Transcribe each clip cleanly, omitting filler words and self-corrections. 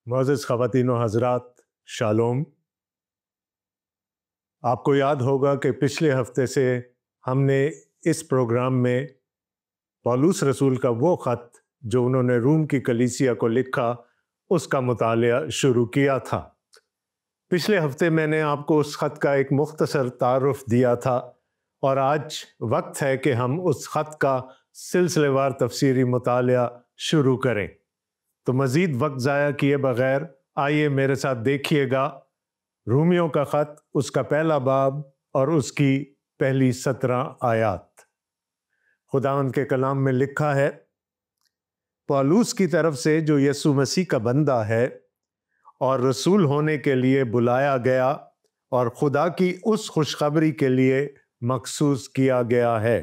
معزز خواتین و حضرات، شالوم۔ آپ کو یاد ہوگا کہ پچھلے ہفتے سے ہم نے اس پروگرام میں پولس رسول کا وہ خط جو انہوں نے روم کی کلیسیا کو لکھا اس کا مطالعہ شروع کیا تھا۔ پچھلے ہفتے میں نے آپ کو اس خط کا ایک مختصر تعارف دیا تھا، اور آج وقت ہے کہ ہم اس خط کا سلسلے وار تفسیری مطالعہ شروع کریں۔ تو مزید وقت ضائع کیے بغیر آئیے میرے ساتھ دیکھیے گا رومیوں کا خط، اس کا پہلا باب اور اس کی پہلی 17 آیات۔ خداوند کے کلام میں لکھا ہے، پولس کی طرف سے جو یسوع مسیح کا بندہ ہے اور رسول ہونے کے لیے بلایا گیا اور خدا کی اس خوشخبری کے لیے مخصوص کیا گیا ہے،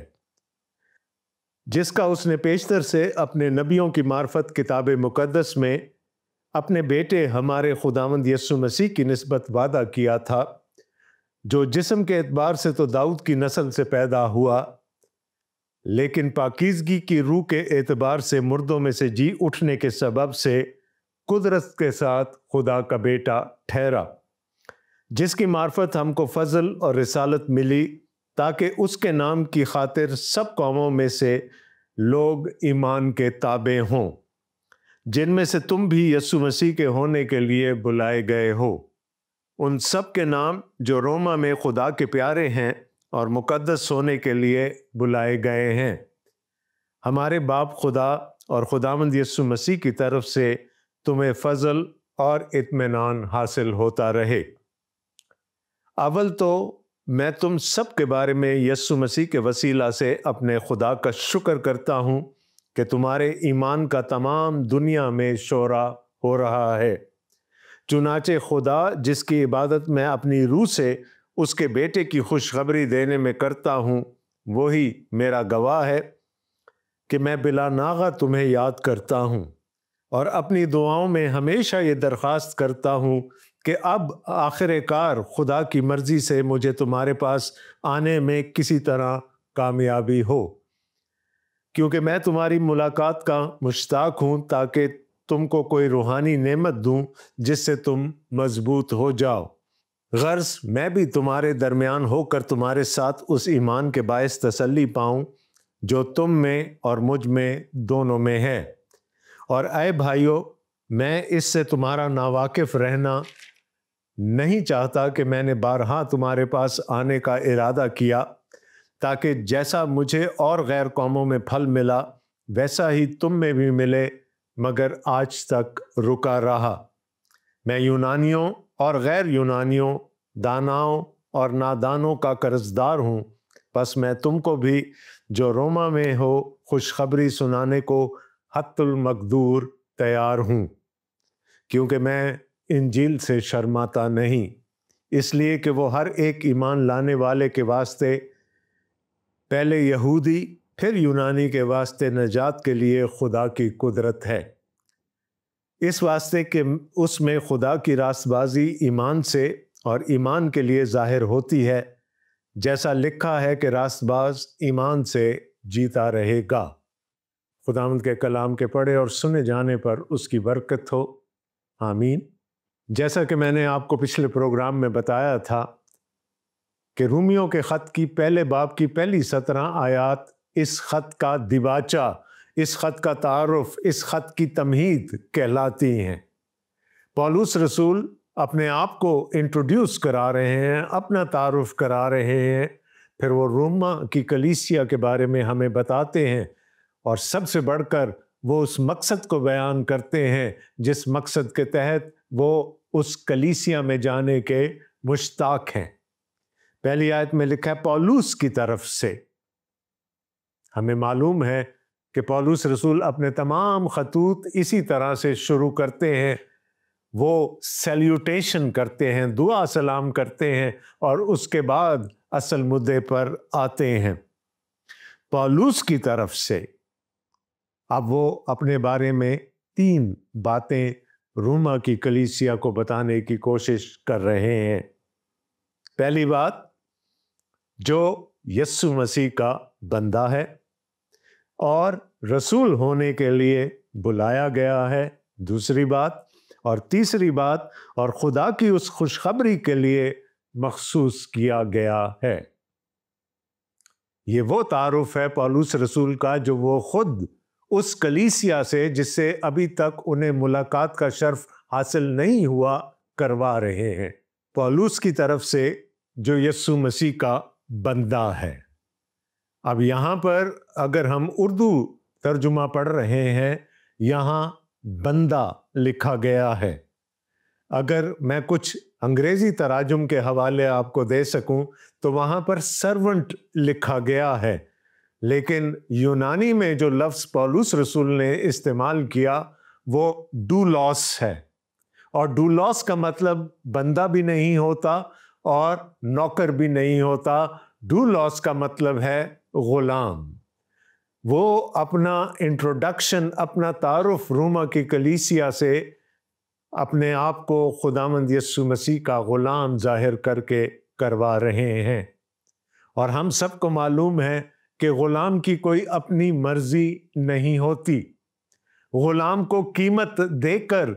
جس کا اس نے پیشتر سے اپنے نبیوں کی معرفت کتاب مقدس میں اپنے بیٹے ہمارے خداوند یسوع مسیح کی نسبت وعدہ کیا تھا، جو جسم کے اعتبار سے تو داؤد کی نسل سے پیدا ہوا، لیکن پاکیزگی کی روح کے اعتبار سے مردوں میں سے جی اٹھنے کے سبب سے قدرت کے ساتھ خدا کا بیٹا ٹھہرا، جس کی معرفت ہم کو فضل اور رسالت ملی، تاکہ اس کے نام کی خاطر سب قوموں میں سے لوگ ایمان کے تابع ہوں، جن میں سے تم بھی یسوع مسیح کے ہونے کے لیے بلائے گئے ہو۔ ان سب کے نام جو روما میں خدا کے پیارے ہیں اور مقدس ہونے کے لیے بلائے گئے ہیں۔ ہمارے باپ خدا اور خداوند یسوع مسیح کی طرف سے تمہیں فضل اور اطمینان حاصل ہوتا رہے۔ اول تو میں تم سب کے بارے میں یسوع مسیح کے وسیلہ سے اپنے خدا کا شکر کرتا ہوں کہ تمہارے ایمان کا تمام دنیا میں شعرا ہو رہا ہے۔ چنانچہ خدا جس کی عبادت میں اپنی روح سے اس کے بیٹے کی خوشخبری دینے میں کرتا ہوں، وہی میرا گواہ ہے کہ میں بلا ناغہ تمہیں یاد کرتا ہوں، اور اپنی دعاؤں میں ہمیشہ یہ درخواست کرتا ہوں کہ اب آخر کار خدا کی مرضی سے مجھے تمہارے پاس آنے میں کسی طرح کامیابی ہو، کیونکہ میں تمہاری ملاقات کا مشتاق ہوں، تاکہ تم کو کوئی روحانی نعمت دوں جس سے تم مضبوط ہو جاؤ۔ غرض میں بھی تمہارے درمیان ہو کر تمہارے ساتھ اس ایمان کے باعث تسلی پاؤں جو تم میں اور مجھ میں دونوں میں ہے۔ اور اے بھائیو، میں اس سے تمہارا ناواقف رہنا نہیں چاہتا کہ میں نے بارہا تمہارے پاس آنے کا ارادہ کیا، تاکہ جیسا مجھے اور غیر قوموں میں پھل ملا ویسا ہی تم میں بھی ملے، مگر آج تک رکا رہا۔ میں یونانیوں اور غیر یونانیوں، داناؤں اور نادانوں کا قرضدار ہوں، پس میں تم کو بھی جو روما میں ہو خوشخبری سنانے کو حت المقدور تیار ہوں، کیونکہ میں انجیل سے شرماتا نہیں، اس لیے کہ وہ ہر ایک ایمان لانے والے کے واسطے پہلے یہودی پھر یونانی کے واسطے نجات کے لیے خدا کی قدرت ہے، اس واسطے کہ اس میں خدا کی راست بازی ایمان سے اور ایمان کے لیے ظاہر ہوتی ہے، جیسا لکھا ہے کہ راست باز ایمان سے جیتا رہے گا۔ خداوند کے کلام کے پڑھے اور سنے جانے پر اس کی برکت ہو، آمین۔ جیسا کہ میں نے آپ کو پچھلے پروگرام میں بتایا تھا کہ رومیوں کے خط کی پہلے باب کی پہلی 17 آیات اس خط کا دیباچہ، اس خط کا تعارف، اس خط کی تمہید کہلاتی ہیں۔ پولس رسول اپنے آپ کو انٹروڈیوس کرا رہے ہیں، اپنا تعارف کرا رہے ہیں، پھر وہ روما کی کلیسیا کے بارے میں ہمیں بتاتے ہیں، اور سب سے بڑھ کر وہ اس مقصد کو بیان کرتے ہیں جس مقصد کے تحت وہ اس کلیسیا میں جانے کے مشتاق ہیں۔ پہلی آیت میں لکھا ہے پولس کی طرف سے۔ ہمیں معلوم ہے کہ پولس رسول اپنے تمام خطوط اسی طرح سے شروع کرتے ہیں، وہ سیلیوٹیشن کرتے ہیں، دعا سلام کرتے ہیں، اور اس کے بعد اصل مدعے پر آتے ہیں۔ پولس کی طرف سے اب وہ اپنے بارے میں 3 باتیں روما کی کلیسیا کو بتانے کی کوشش کر رہے ہیں۔ پہلی بات، جو یسوع مسیح کا بندہ ہے اور رسول ہونے کے لیے بلایا گیا ہے۔ دوسری بات، اور تیسری بات، اور خدا کی اس خوشخبری کے لیے مخصوص کیا گیا ہے۔ یہ وہ تعارف ہے پولس رسول کا جو وہ خود اس کلیسیا سے جس سے ابھی تک انہیں ملاقات کا شرف حاصل نہیں ہوا کروا رہے ہیں، پولس کی طرف سے جو یسوع مسیح کا بندہ ہے۔ اب یہاں پر اگر ہم اردو ترجمہ پڑھ رہے ہیں، یہاں بندہ لکھا گیا ہے۔ اگر میں کچھ انگریزی تراجم کے حوالے آپ کو دے سکوں تو وہاں پر سرونٹ لکھا گیا ہے، لیکن یونانی میں جو لفظ پولس رسول نے استعمال کیا وہ ڈولاس ہے، اور ڈولاس کا مطلب بندہ بھی نہیں ہوتا اور نوکر بھی نہیں ہوتا۔ ڈولاس کا مطلب ہے غلام۔ وہ اپنا انٹروڈکشن، اپنا تعارف روما کی کلیسیا سے اپنے آپ کو خداوند یسوع مسیح کا غلام ظاہر کر کے کروا رہے ہیں۔ اور ہم سب کو معلوم ہے کہ غلام کی کوئی اپنی مرضی نہیں ہوتی۔ غلام کو قیمت دے کر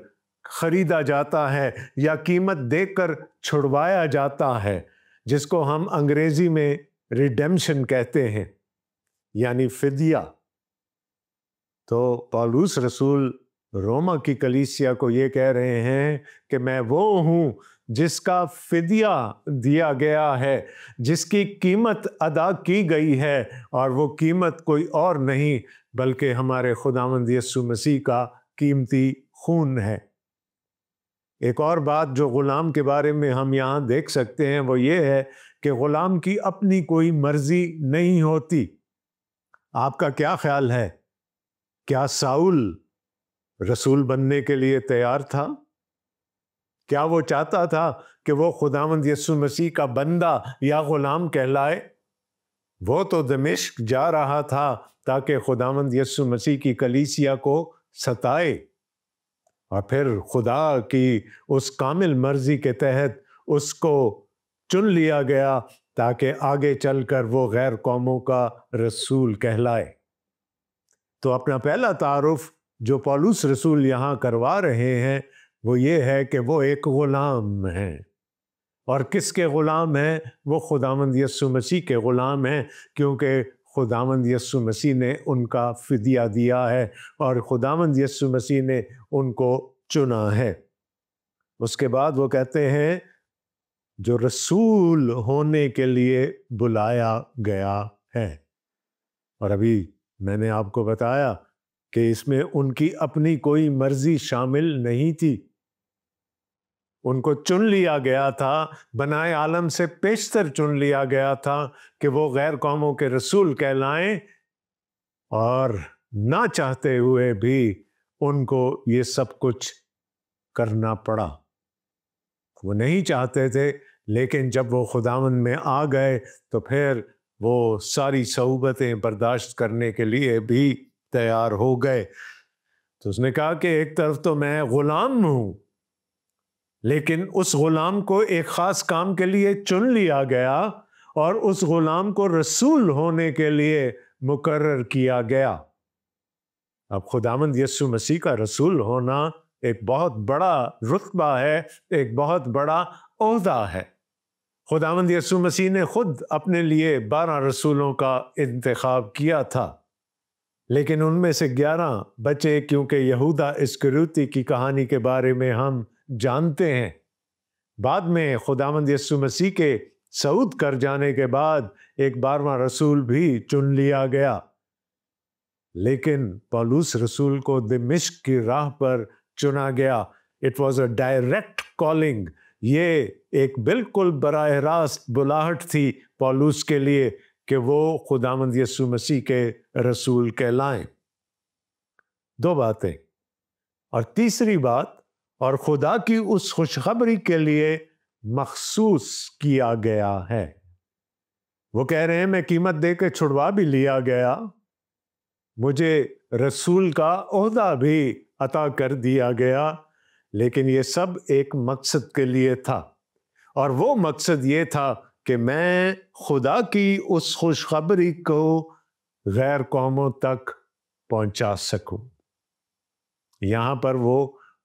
خریدا جاتا ہے یا قیمت دے کر چھڑوایا جاتا ہے، جس کو ہم انگریزی میں ریڈیمشن کہتے ہیں، یعنی فدیہ۔ تو پولس رسول روما کی کلیسیا کو یہ کہہ رہے ہیں کہ میں وہ ہوں جس کا فدیہ دیا گیا ہے، جس کی قیمت ادا کی گئی ہے، اور وہ قیمت کوئی اور نہیں بلکہ ہمارے خداوند یسوع مسیح کا قیمتی خون ہے۔ ایک اور بات جو غلام کے بارے میں ہم یہاں دیکھ سکتے ہیں وہ یہ ہے کہ غلام کی اپنی کوئی مرضی نہیں ہوتی۔ آپ کا کیا خیال ہے؟ کیا ساؤل رسول بننے کے لیے تیار تھا؟ کیا وہ چاہتا تھا کہ وہ خداوند یسوع مسیح کا بندہ یا غلام کہلائے؟ وہ تو دمشق جا رہا تھا تاکہ خداوند یسوع مسیح کی کلیسیا کو ستائے، اور پھر خدا کی اس کامل مرضی کے تحت اس کو چن لیا گیا تاکہ آگے چل کر وہ غیر قوموں کا رسول کہلائے۔ تو اپنا پہلا تعارف جو پولس رسول یہاں کروا رہے ہیں وہ یہ ہے کہ وہ ایک غلام ہیں، اور کس کے غلام ہیں؟ وہ خداوند یسوع مسیح کے غلام ہیں، کیونکہ خداوند یسوع مسیح نے ان کا فدیہ دیا ہے اور خداوند یسوع مسیح نے ان کو چنا ہے۔ اس کے بعد وہ کہتے ہیں جو رسول ہونے کے لیے بلایا گیا ہے، اور ابھی میں نے آپ کو بتایا کہ اس میں ان کی اپنی کوئی مرضی شامل نہیں تھی۔ ان کو چن لیا گیا تھا، بنائے عالم سے پیشتر چن لیا گیا تھا کہ وہ غیر قوموں کے رسول کہلائیں، اور نہ چاہتے ہوئے بھی ان کو یہ سب کچھ کرنا پڑا۔ وہ نہیں چاہتے تھے، لیکن جب وہ خداوند میں آ گئے تو پھر وہ ساری صعوبتیں برداشت کرنے کے لیے بھی تیار ہو گئے۔ تو اس نے کہا کہ ایک طرف تو میں غلام ہوں، لیکن اس غلام کو ایک خاص کام کے لیے چن لیا گیا اور اس غلام کو رسول ہونے کے لیے مقرر کیا گیا۔ اب خداوند یسوع مسیح کا رسول ہونا ایک بہت بڑا رتبہ ہے، ایک بہت بڑا عہدہ ہے۔ خداوند یسوع مسیح نے خود اپنے لیے 12 رسولوں کا انتخاب کیا تھا، لیکن ان میں سے 11 بچے، کیونکہ یہودا اسکریوتی کی کہانی کے بارے میں ہم جانتے ہیں۔ بعد میں خداوند یسوع مسیح کے صعود کر جانے کے بعد ایک 12واں رسول بھی چن لیا گیا، لیکن پولس رسول کو دمشق کی راہ پر چنا گیا۔ It was a direct calling, یہ ایک بالکل براہ راست بلاہٹ تھی پولس کے لیے کہ وہ خداوند یسوع مسیح کے رسول کہلائیں۔ 2 باتیں، اور تیسری بات، اور خدا کی اس خوشخبری کے لیے مخصوص کیا گیا ہے۔ وہ کہہ رہے ہیں میں قیمت دے کے چھڑوا بھی لیا گیا، مجھے رسول کا عہدہ بھی عطا کر دیا گیا، لیکن یہ سب ایک مقصد کے لیے تھا، اور وہ مقصد یہ تھا کہ میں خدا کی اس خوشخبری کو غیر قوموں تک پہنچا سکوں۔ یہاں پر وہ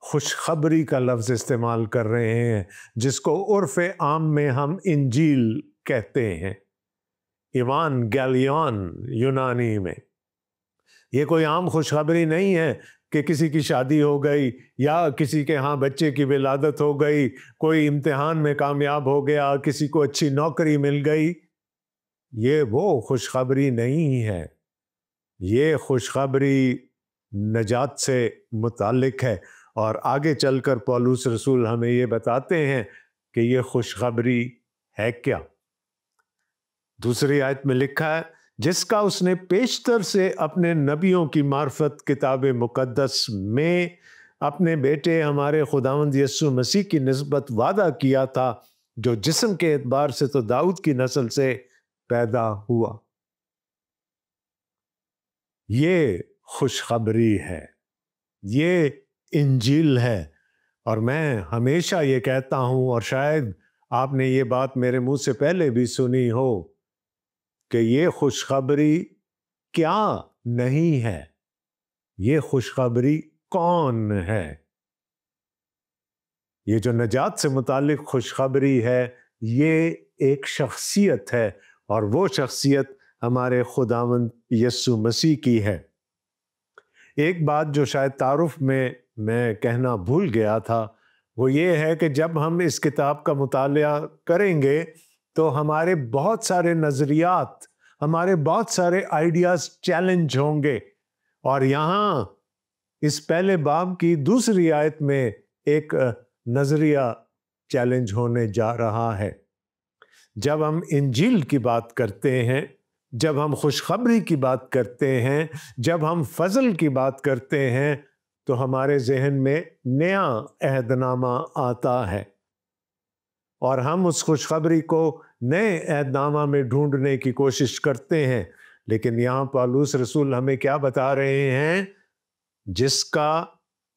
خوشخبری کا لفظ استعمال کر رہے ہیں، جس کو عرف عام میں ہم انجیل کہتے ہیں، ایوانگیلیون یونانی میں۔ یہ کوئی عام خوشخبری نہیں ہے کہ کسی کی شادی ہو گئی یا کسی کے ہاں بچے کی ولادت ہو گئی، کوئی امتحان میں کامیاب ہو گیا، کسی کو اچھی نوکری مل گئی۔ یہ وہ خوشخبری نہیں ہے، یہ خوشخبری نجات سے متعلق ہے، اور آگے چل کر پولس رسول ہمیں یہ بتاتے ہیں کہ یہ خوشخبری ہے کیا۔ دوسری آیت میں لکھا ہے، جس کا اس نے پیشتر سے اپنے نبیوں کی معرفت کتاب مقدس میں اپنے بیٹے ہمارے خداوند یسوع مسیح کی نسبت وعدہ کیا تھا، جو جسم کے اعتبار سے تو داؤد کی نسل سے پیدا ہوا۔ یہ خوشخبری ہے، یہ انجیل ہے، اور میں ہمیشہ یہ کہتا ہوں، اور شاید آپ نے یہ بات میرے منہ سے پہلے بھی سنی ہو، کہ یہ خوشخبری کیا نہیں ہے، یہ خوشخبری کون ہے۔ یہ جو نجات سے متعلق خوشخبری ہے، یہ ایک شخصیت ہے، اور وہ شخصیت ہمارے خداوند یسوع مسیح کی ہے۔ ایک بات جو شاید تعارف میں کہنا بھول گیا تھا، وہ یہ ہے کہ جب ہم اس کتاب کا مطالعہ کریں گے تو ہمارے بہت سارے نظریات، ہمارے بہت سارے آئیڈیاز چیلنج ہوں گے، اور یہاں اس پہلے باب کی دوسری آیت میں ایک نظریہ چیلنج ہونے جا رہا ہے۔ جب ہم انجیل کی بات کرتے ہیں، جب ہم خوشخبری کی بات کرتے ہیں، جب ہم فضل کی بات کرتے ہیں، تو ہمارے ذہن میں نیا عہد نامہ آتا ہے، اور ہم اس خوشخبری کو نئے عہد نامہ میں ڈھونڈنے کی کوشش کرتے ہیں۔ لیکن یہاں پولس رسول ہمیں کیا بتا رہے ہیں؟ جس کا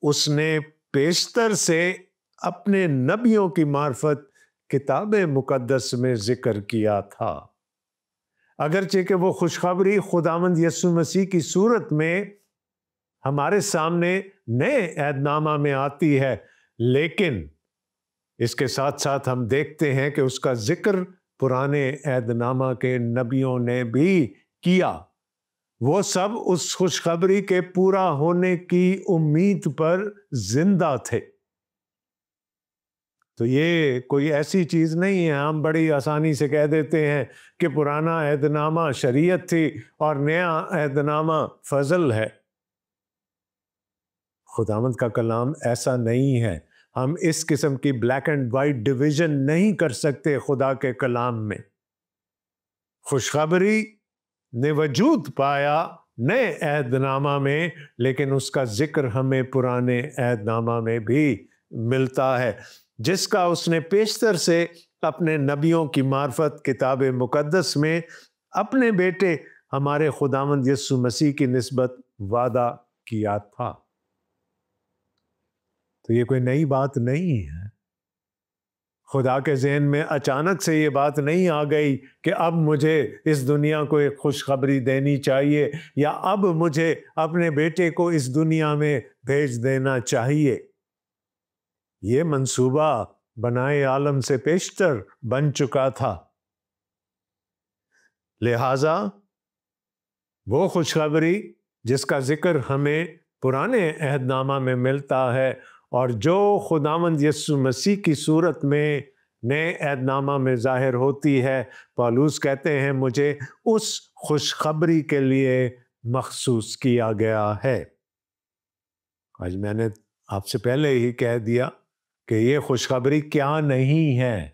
اس نے پیشتر سے اپنے نبیوں کی معرفت کتاب مقدس میں ذکر کیا تھا۔ اگرچہ کہ وہ خوشخبری خداوند یسوع مسیح کی صورت میں ہمارے سامنے نئے عہد نامہ میں آتی ہے، لیکن اس کے ساتھ ساتھ ہم دیکھتے ہیں کہ اس کا ذکر پرانے عہد نامہ کے نبیوں نے بھی کیا۔ وہ سب اس خوشخبری کے پورا ہونے کی امید پر زندہ تھے۔ تو یہ کوئی ایسی چیز نہیں ہے، ہم بڑی آسانی سے کہہ دیتے ہیں کہ پرانا عہد نامہ شریعت تھی اور نیا عہد نامہ فضل ہے۔ خداوند کا کلام ایسا نہیں ہے۔ ہم اس قسم کی بلیک اینڈ وائٹ ڈویژن نہیں کر سکتے خدا کے کلام میں۔ خوشخبری نے وجود پایا نئے عہد نامہ میں، لیکن اس کا ذکر ہمیں پرانے عہد نامہ میں بھی ملتا ہے۔ جس کا اس نے پیشتر سے اپنے نبیوں کی معرفت کتاب مقدس میں اپنے بیٹے ہمارے خداوند یسوع مسیح کی نسبت وعدہ کیا تھا۔ تو یہ کوئی نئی بات نہیں ہے۔ خدا کے ذہن میں اچانک سے یہ بات نہیں آ گئی کہ اب مجھے اس دنیا کو ایک خوشخبری دینی چاہیے، یا اب مجھے اپنے بیٹے کو اس دنیا میں بھیج دینا چاہیے۔ یہ منصوبہ بنائے عالم سے پیشتر بن چکا تھا۔ لہٰذا وہ خوشخبری جس کا ذکر ہمیں پرانے عہد نامہ میں ملتا ہے، اور جو خداوند یسوع مسیح کی صورت میں نئے عہد نامہ میں ظاہر ہوتی ہے، پولس کہتے ہیں مجھے اس خوشخبری کے لیے مخصوص کیا گیا ہے۔ آج میں نے آپ سے پہلے ہی کہہ دیا کہ یہ خوشخبری کیا نہیں ہے،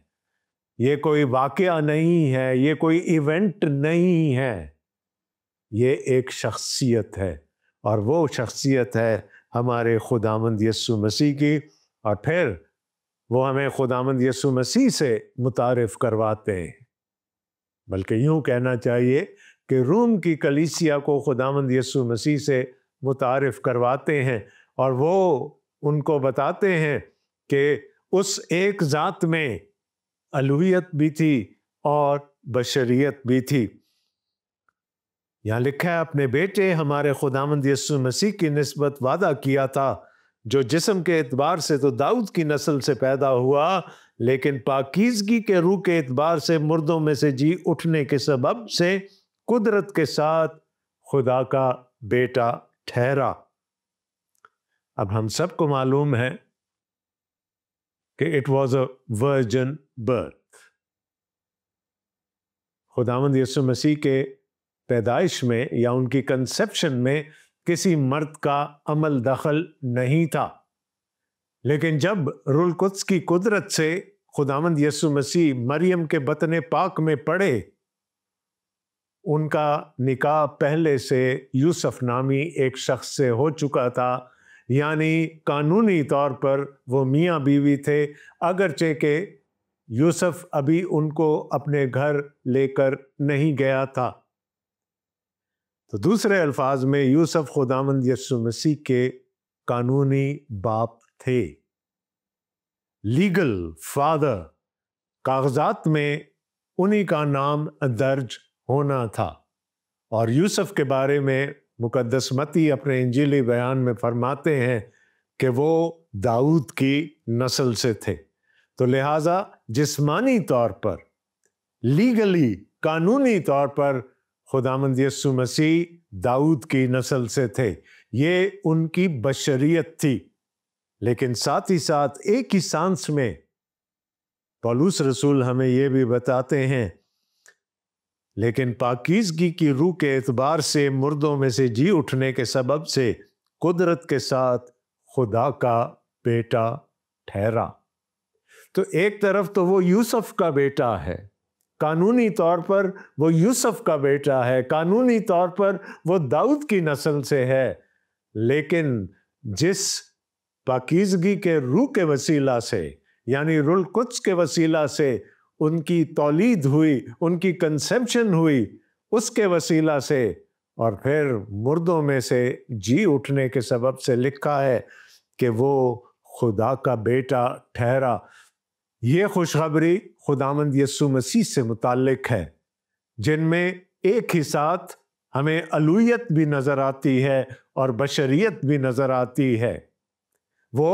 یہ کوئی واقعہ نہیں ہے، یہ کوئی ایونٹ نہیں ہے، یہ ایک شخصیت ہے، اور وہ شخصیت ہے ہمارے خداوند یسوع مسیح کی، اور پھر وہ ہمیں خداوند یسوع مسیح سے متعارف کرواتے ہیں۔ بلکہ یوں کہنا چاہیے کہ روم کی کلیسیا کو خداوند یسوع مسیح سے متعارف کرواتے ہیں، اور وہ ان کو بتاتے ہیں کہ اس ایک ذات میں الوہیت بھی تھی اور بشریت بھی تھی۔ یہاں لکھا ہے اپنے بیٹے ہمارے خداوند یسوع مسیح کی نسبت وعدہ کیا تھا، جو جسم کے اعتبار سے تو داؤد کی نسل سے پیدا ہوا، لیکن پاکیزگی کے روح کے اعتبار سے مردوں میں سے جی اٹھنے کے سبب سے قدرت کے ساتھ خدا کا بیٹا ٹھہرا۔ اب ہم سب کو معلوم ہے کہ it was a virgin birth. خداوند یسوع مسیح کے پیدائش میں یا ان کی کنسیپشن میں کسی مرد کا عمل دخل نہیں تھا، لیکن جب روح القدس کی قدرت سے خداوند یسوع مسیح مریم کے بطن پاک میں پڑے، ان کا نکاح پہلے سے یوسف نامی ایک شخص سے ہو چکا تھا، یعنی قانونی طور پر وہ میاں بیوی تھے، اگرچہ کہ یوسف ابھی ان کو اپنے گھر لے کر نہیں گیا تھا۔ تو دوسرے الفاظ میں یوسف خداوند یسوع مسیح کے قانونی باپ تھے، لیگل فادر، کاغذات میں انہی کا نام درج ہونا تھا۔ اور یوسف کے بارے میں مقدس متی اپنے انجیلی بیان میں فرماتے ہیں کہ وہ داؤد کی نسل سے تھے، تو لہٰذا جسمانی طور پر، لیگلی، قانونی طور پر خداوند یسوع مسیح داؤد کی نسل سے تھے، یہ ان کی بشریت تھی۔ لیکن ساتھ ہی ساتھ ایک ہی سانس میں پولس رسول ہمیں یہ بھی بتاتے ہیں، لیکن پاکیزگی کی روح کے اعتبار سے مردوں میں سے جی اٹھنے کے سبب سے قدرت کے ساتھ خدا کا بیٹا ٹھہرا۔ تو ایک طرف تو وہ یوسف کا بیٹا ہے، قانونی طور پر وہ یوسف کا بیٹا ہے، قانونی طور پر وہ داؤد کی نسل سے ہے، لیکن جس پاکیزگی کے روح کے وسیلہ سے، یعنی روح القدس کے وسیلہ سے ان کی تولید ہوئی، ان کی کنسیپشن ہوئی، اس کے وسیلہ سے، اور پھر مردوں میں سے جی اٹھنے کے سبب سے لکھا ہے کہ وہ خدا کا بیٹا ٹھہرا۔ یہ خوشخبری خداوند یسوع مسیح سے متعلق ہے، جن میں ایک ہی ساتھ ہمیں الوہیت بھی نظر آتی ہے اور بشریت بھی نظر آتی ہے۔ وہ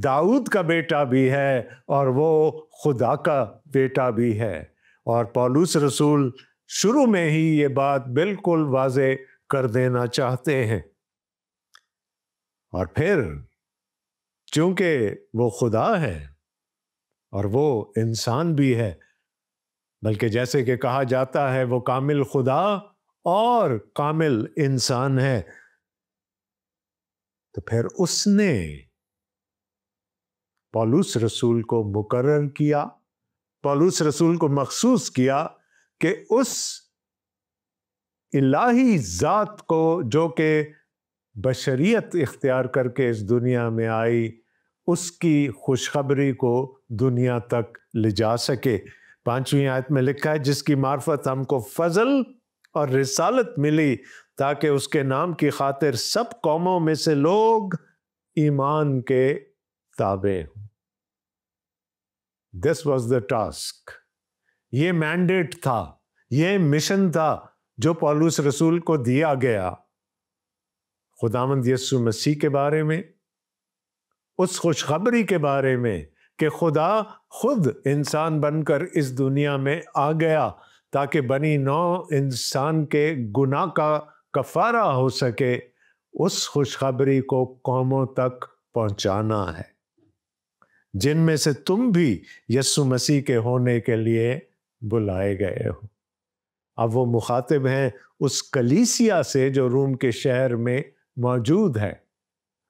داؤد کا بیٹا بھی ہے اور وہ خدا کا بیٹا بھی ہے، اور پولس رسول شروع میں ہی یہ بات بالکل واضح کر دینا چاہتے ہیں۔ اور پھر چونکہ وہ خدا ہے اور وہ انسان بھی ہے، بلکہ جیسے کہ کہا جاتا ہے وہ کامل خدا اور کامل انسان ہے، تو پھر اس نے پولس رسول کو مقرر کیا، پولس رسول کو مخصوص کیا کہ اس الہی ذات کو جو کہ بشریت اختیار کر کے اس دنیا میں آئی، اس کی خوشخبری کو دنیا تک لے جا سکے۔ 5ویں آیت میں لکھا ہے، جس کی معرفت ہم کو فضل اور رسالت ملی تاکہ اس کے نام کی خاطر سب قوموں میں سے لوگ ایمان کے تابع ہوں۔ This was the task، یہ مینڈیٹ تھا، یہ مشن تھا جو پولس رسول کو دیا گیا خداوند یسوع مسیح کے بارے میں، اس خوشخبری کے بارے میں کہ خدا خود انسان بن کر اس دنیا میں آ گیا تاکہ بنی نوع انسان کے گناہ کا کفارہ ہو سکے، اس خوشخبری کو قوموں تک پہنچانا ہے، جن میں سے تم بھی یسوع مسیح کے ہونے کے لیے بلائے گئے ہو۔ اب وہ مخاطب ہیں اس کلیسیا سے جو روم کے شہر میں موجود ہے۔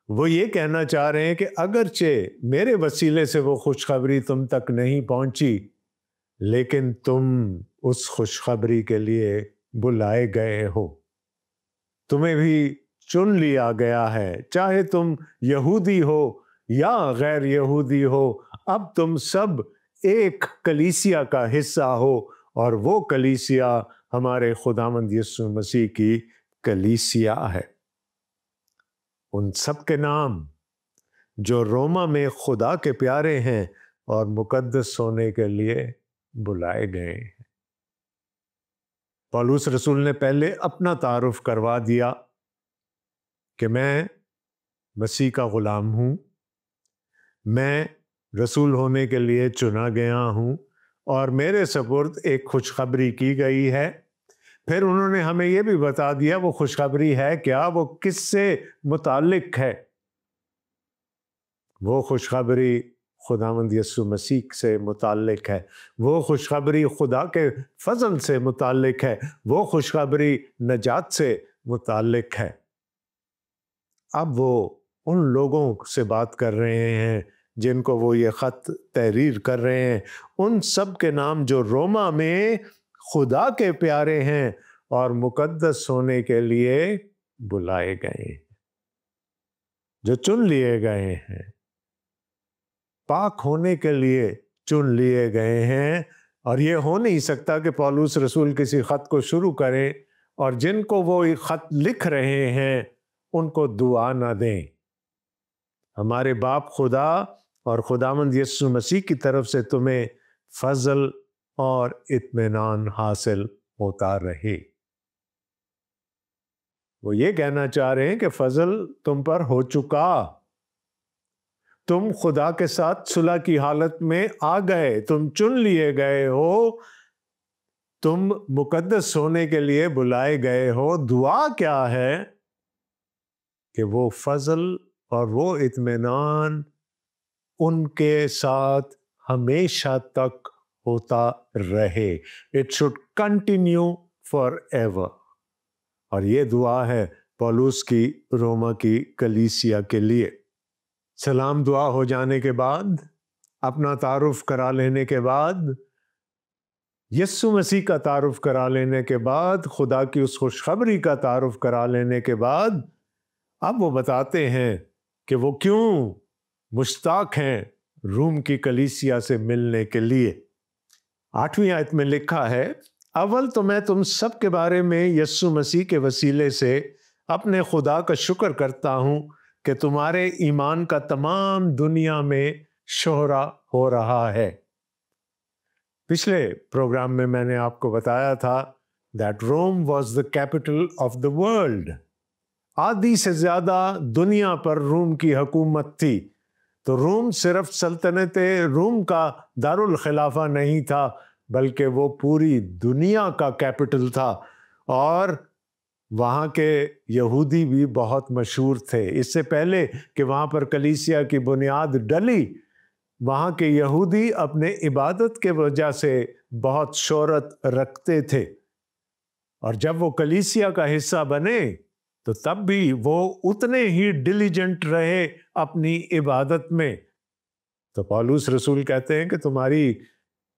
وہ یہ کہنا چاہ رہے ہیں کہ اگرچہ میرے وسیلے سے وہ خوشخبری تم تک نہیں پہنچی، لیکن تم اس خوشخبری کے لیے بلائے گئے ہو، تمہیں بھی چن لیا گیا ہے، چاہے تم یہودی ہو یا غیر یہودی ہو، اب تم سب ایک کلیسیا کا حصہ ہو، اور وہ کلیسیا ہمارے خداوند یسوع مسیح کی کلیسیا ہے۔ ان سب کے نام جو روما میں خدا کے پیارے ہیں اور مقدس ہونے کے لیے بلائے گئے ہیں۔ پولس رسول نے پہلے اپنا تعارف کروا دیا کہ میں مسیح کا غلام ہوں، میں رسول ہونے کے لیے چنا گیا ہوں اور میرے سپرد ایک خوشخبری کی گئی ہے۔ پھر انہوں نے ہمیں یہ بھی بتا دیا وہ خوشخبری ہے کیا، وہ کس سے متعلق ہے۔ وہ خوشخبری خداوند یسوع مسیح سے متعلق ہے، وہ خوشخبری خدا کے فضل سے متعلق ہے، وہ خوشخبری نجات سے متعلق ہے۔ اب وہ ان لوگوں سے بات کر رہے ہیں جن کو وہ یہ خط تحریر کر رہے ہیں، ان سب کے نام جو روما میں خدا کے پیارے ہیں اور مقدس ہونے کے لیے بلائے گئے ہیں، جو چن لیے گئے ہیں، پاک ہونے کے لیے چن لیے گئے ہیں۔ اور یہ ہو نہیں سکتا کہ پولس رسول کسی خط کو شروع کریں اور جن کو وہ خط لکھ رہے ہیں ان کو دعا نہ دیں۔ ہمارے باپ خدا اور خداوند یسوع مسیح کی طرف سے تمہیں فضل اور اطمینان حاصل ہوتا رہے۔ وہ یہ کہنا چاہ رہے ہیں کہ فضل تم پر ہو چکا، تم خدا کے ساتھ صلح کی حالت میں آ گئے، تم چن لیے گئے ہو، تم مقدس ہونے کے لیے بلائے گئے ہو۔ دعا کیا ہے کہ وہ فضل اور وہ اطمینان ان کے ساتھ ہمیشہ تک ہوتا رہے۔ It should continue forever۔ اور یہ دعا ہے پولس کی روما کی کلیسیا کے لیے۔ سلام دعا ہو جانے کے بعد، اپنا تعارف کرا لینے کے بعد، یسوع مسیح کا تعارف کرا لینے کے بعد، خدا کی اس خوشخبری کا تعارف کرا لینے کے بعد، اب وہ بتاتے ہیں کہ وہ کیوں مشتاق ہیں روم کی کلیسیا سے ملنے کے لیے۔ 8ویں آیت میں لکھا ہے، اول تو میں تم سب کے بارے میں یسوع مسیح کے وسیلے سے اپنے خدا کا شکر کرتا ہوں کہ تمہارے ایمان کا تمام دنیا میں شہرا ہو رہا ہے۔ پچھلے پروگرام میں میں نے آپ کو بتایا تھا that Rome was the capital of the world۔ آدھی سے زیادہ دنیا پر روم کی حکومت تھی۔ تو روم صرف سلطنت روم کا دارالخلافہ نہیں تھا، بلکہ وہ پوری دنیا کا کیپٹل تھا، اور وہاں کے یہودی بھی بہت مشہور تھے۔ اس سے پہلے کہ وہاں پر کلیسیا کی بنیاد ڈلی، وہاں کے یہودی اپنے عبادت کے وجہ سے بہت شہرت رکھتے تھے، اور جب وہ کلیسیا کا حصہ بنے تو تب بھی وہ اتنے ہی ڈیلیجنٹ رہے اپنی عبادت میں۔ تو پولس رسول کہتے ہیں کہ تمہاری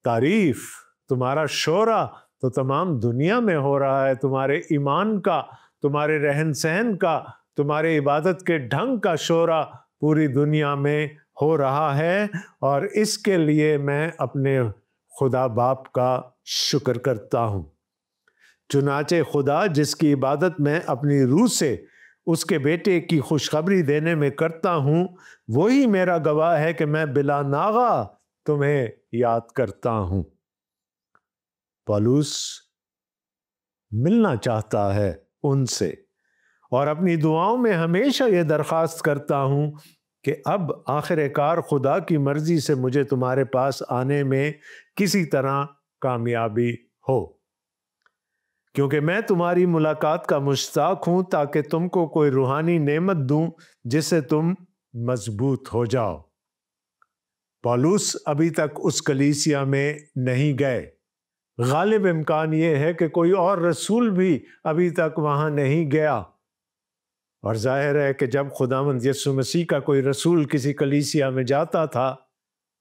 تعریف، تمہارا شعرا تو تمام دنیا میں ہو رہا ہے، تمہارے ایمان کا، تمہارے رہن سہن کا، تمہارے عبادت کے ڈھنگ کا شعرا پوری دنیا میں ہو رہا ہے، اور اس کے لیے میں اپنے خدا باپ کا شکر کرتا ہوں۔ چنانچہ خدا جس کی عبادت میں اپنی روح سے اس کے بیٹے کی خوشخبری دینے میں کرتا ہوں، وہی میرا گواہ ہے کہ میں بلا ناغہ تمہیں یاد کرتا ہوں۔ پولس ملنا چاہتا ہے ان سے، اور اپنی دعاؤں میں ہمیشہ یہ درخواست کرتا ہوں کہ اب آخر کار خدا کی مرضی سے مجھے تمہارے پاس آنے میں کسی طرح کامیابی ہو، کیونکہ میں تمہاری ملاقات کا مشتاق ہوں تاکہ تم کو کوئی روحانی نعمت دوں جس سے تم مضبوط ہو جاؤ۔ پولس ابھی تک اس کلیسیا میں نہیں گئے۔ غالب امکان یہ ہے کہ کوئی اور رسول بھی ابھی تک وہاں نہیں گیا، اور ظاہر ہے کہ جب خداوند یسوع مسیح کا کوئی رسول کسی کلیسیا میں جاتا تھا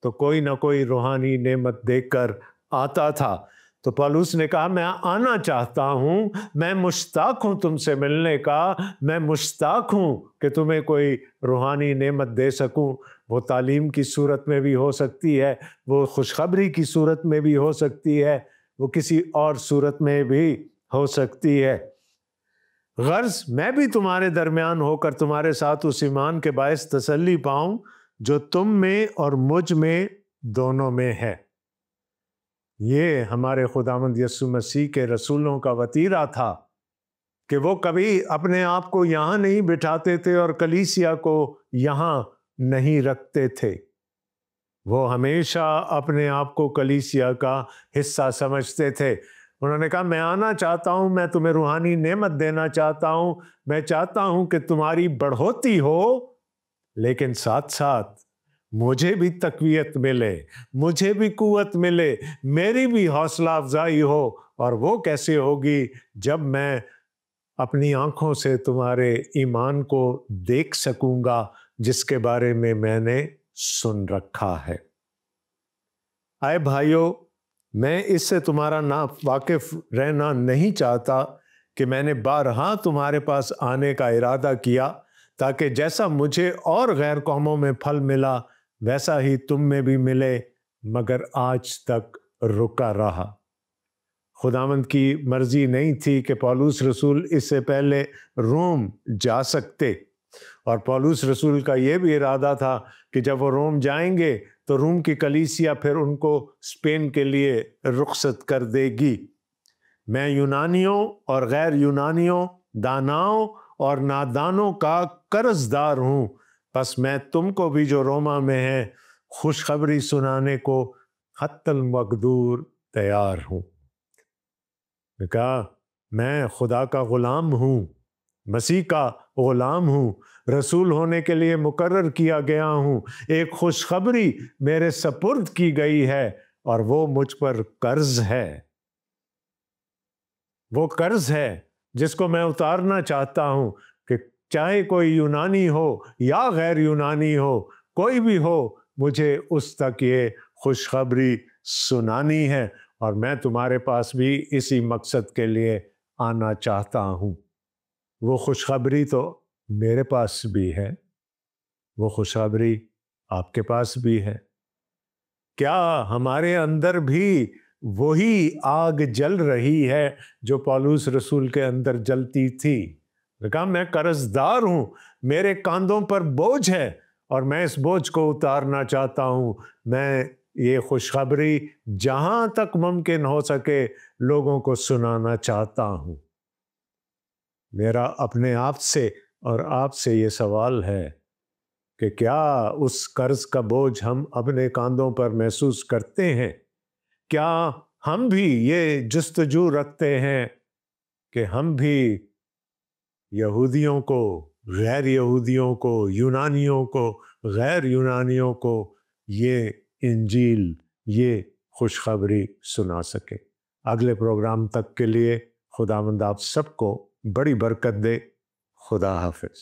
تو کوئی نہ کوئی روحانی نعمت دے کر آتا تھا۔ تو پولس نے کہا میں آنا چاہتا ہوں، میں مشتاق ہوں تم سے ملنے کا، میں مشتاق ہوں کہ تمہیں کوئی روحانی نعمت دے سکوں۔ وہ تعلیم کی صورت میں بھی ہو سکتی ہے، وہ خوشخبری کی صورت میں بھی ہو سکتی ہے، وہ کسی اور صورت میں بھی ہو سکتی ہے۔ غرض میں بھی تمہارے درمیان ہو کر تمہارے ساتھ اس ایمان کے باعث تسلی پاؤں جو تم میں اور مجھ میں دونوں میں ہے۔ یہ ہمارے خداوند یسوع مسیح کے رسولوں کا وتیرہ تھا کہ وہ کبھی اپنے آپ کو یہاں نہیں بٹھاتے تھے اور کلیسیا کو یہاں نہیں رکھتے تھے۔ وہ ہمیشہ اپنے آپ کو کلیسیا کا حصہ سمجھتے تھے۔ انہوں نے کہا میں آنا چاہتا ہوں، میں تمہیں روحانی نعمت دینا چاہتا ہوں، میں چاہتا ہوں کہ تمہاری بڑھوتی ہو، لیکن ساتھ ساتھ مجھے بھی تقویت ملے، مجھے بھی قوت ملے، میری بھی حوصلہ افزائی ہو۔ اور وہ کیسے ہوگی؟ جب میں اپنی آنکھوں سے تمہارے ایمان کو دیکھ سکوں گا جس کے بارے میں نے سن رکھا ہے۔ آئے بھائیو، میں اس سے تمہارا نا واقف رہنا نہیں چاہتا کہ میں نے بارہا تمہارے پاس آنے کا ارادہ کیا تاکہ جیسا مجھے اور غیر قوموں میں پھل ملا ویسا ہی تم میں بھی ملے، مگر آج تک رکا رہا۔ خداوند کی مرضی نہیں تھی کہ پولس رسول اس سے پہلے روم جا سکتے، اور پولس رسول کا یہ بھی ارادہ تھا کہ جب وہ روم جائیں گے تو روم کی کلیسیا پھر ان کو اسپین کے لیے رخصت کر دے گی۔ میں یونانیوں اور غیر یونانیوں، داناؤں اور نادانوں کا قرض دار ہوں، پس میں تم کو بھی جو روما میں ہیں خوشخبری سنانے کو حتی المقدور تیار ہوں۔ نے کہا میں خدا کا غلام ہوں، مسیح کا غلام ہوں، رسول ہونے کے لیے مقرر کیا گیا ہوں، ایک خوشخبری میرے سپرد کی گئی ہے اور وہ مجھ پر قرض ہے۔ وہ قرض ہے جس کو میں اتارنا چاہتا ہوں کہ چاہے کوئی یونانی ہو یا غیر یونانی ہو، کوئی بھی ہو، مجھے اس تک یہ خوشخبری سنانی ہے، اور میں تمہارے پاس بھی اسی مقصد کے لیے آنا چاہتا ہوں۔ وہ خوشخبری تو میرے پاس بھی ہے، وہ خوشخبری آپ کے پاس بھی ہے۔ کیا ہمارے اندر بھی وہی آگ جل رہی ہے جو پولس رسول کے اندر جلتی تھی؟ کہا میں قرض دار ہوں، میرے کاندھوں پر بوجھ ہے اور میں اس بوجھ کو اتارنا چاہتا ہوں۔ میں یہ خوشخبری جہاں تک ممکن ہو سکے لوگوں کو سنانا چاہتا ہوں۔ میرا اپنے آپ سے اور آپ سے یہ سوال ہے کہ کیا اس قرض کا بوجھ ہم اپنے کاندھوں پر محسوس کرتے ہیں؟ کیا ہم بھی یہ جستجو رکھتے ہیں کہ ہم بھی یہودیوں کو، غیر یہودیوں کو، یونانیوں کو، غیر یونانیوں کو یہ انجیل، یہ خوشخبری سنا سکے؟ اگلے پروگرام تک کے لیے خداوند آپ سب کو بڑی برکت دے۔ خدا حافظ۔